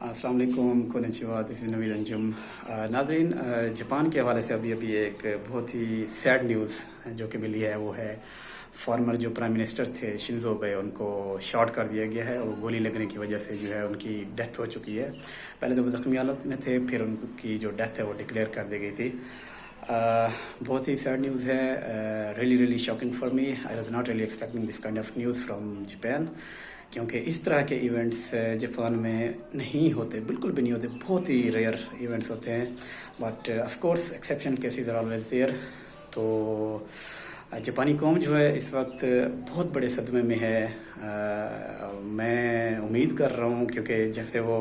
अस्सलाम वालेकुम konnichiwa this is Naveed Anjum. नाज़रीन, जापान के हवाले से अभी एक बहुत ही सैड न्यूज़ जो कि मिली है वो है फॉर्मर जो प्राइम मिनिस्टर थे शिंजो आबे, उनको शॉट कर दिया गया है और गोली लगने की वजह से जो है उनकी डेथ हो चुकी है। पहले तो वो ज़ख्मी हालत में थे, फिर उनकी जो डेथ है वो डिक्लेयर कर दी गई थी। बहुत ही सैड न्यूज़ है, really shocking for me. I was not really expecting this kind of news from Japan, क्योंकि इस तरह के इवेंट्स जापान में नहीं होते, बिल्कुल भी नहीं होते, बहुत ही रेयर इवेंट्स होते हैं। But of course exceptional cases are always there. तो जापानी कौम जो है इस वक्त बहुत बड़े सदमे में है। मैं उम्मीद कर रहा हूँ, क्योंकि जैसे वो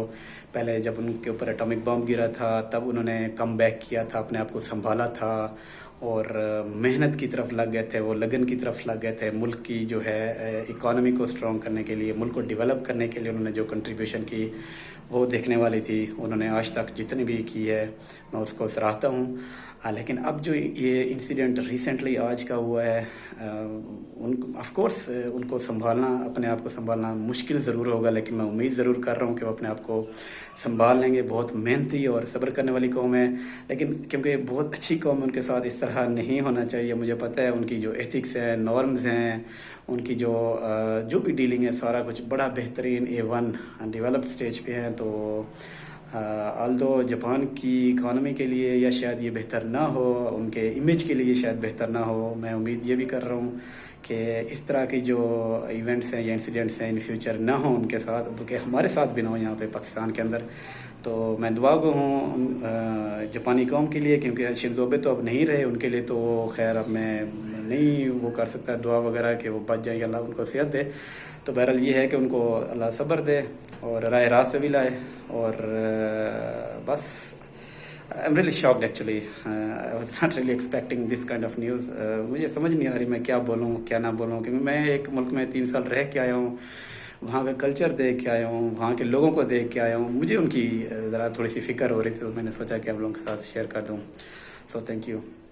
पहले जब उनके ऊपर एटॉमिक बम गिरा था तब उन्होंने कम बैक किया था, अपने आप को संभाला था और मेहनत की तरफ लग गए थे, वो लगन की तरफ लग गए थे। मुल्क की जो है इकोनॉमी को स्ट्रॉन्ग करने के लिए, मुल्क को डेवलप करने के लिए उन्होंने जो कंट्रीब्यूशन की वो देखने वाली थी। उन्होंने आज तक जितनी भी की है मैं उसको सराहता हूँ। लेकिन अब जो ये इंसिडेंट रिसेंटली आज का हुआ है, ऑफ कोर्स उनको संभालना, अपने आप को संभालना मुश्किल ज़रूर होगा, लेकिन मैं उम्मीद ज़रूर कर रहा हूँ कि वो अपने आप को संभाल लेंगे। बहुत मेहनती और सब्र करने वाली कौम है, लेकिन क्योंकि बहुत अच्छी कौम, उनके साथ इस तरह नहीं होना चाहिए। मुझे पता है उनकी जो एथिक्स हैं, नॉर्म्स हैं, उनकी जो भी डीलिंग है, सारा कुछ बड़ा बेहतरीन A1 डेवलप्ड स्टेज पे हैं। तो आल्दो जापान की इकानमी के लिए या शायद ये बेहतर ना हो, उनके इमेज के लिए शायद बेहतर ना हो। मैं उम्मीद ये भी कर रहा हूँ कि इस तरह की जो इवेंट्स हैं या इंसिडेंट्स हैं इन फ्यूचर ना हो उनके साथ, बल्कि हमारे साथ भी ना हो यहाँ पे पाकिस्तान के अंदर। तो मैं दुआ गो हूँ जापानी कौम के लिए, क्योंकि शिंजो आबे तो अब नहीं रहे, उनके लिए तो खैर अब मैं नहीं वो कर सकता दुआ वगैरह कि वो बच जाए, अल्लाह उनको सेहत दे। तो बहरहाल ये है कि उनको अल्लाह सब्र दे और राह रास्त पे भी लाए। और बस I am really shocked actually. I was not really expecting this kind of news. मुझे समझ नहीं आ रही मैं क्या बोलूँ क्या ना बोलूँ, क्योंकि मैं एक मुल्क में 3 साल रह के आया हूँ, वहाँ का कल्चर देख के आया हूँ, वहाँ के लोगों को देख के आया हूँ। मुझे उनकी ज़रा थोड़ी सी फिक्र हो रही थी, तो मैंने सोचा कि आप लोगों के साथ शेयर कर दूँ। So thank you.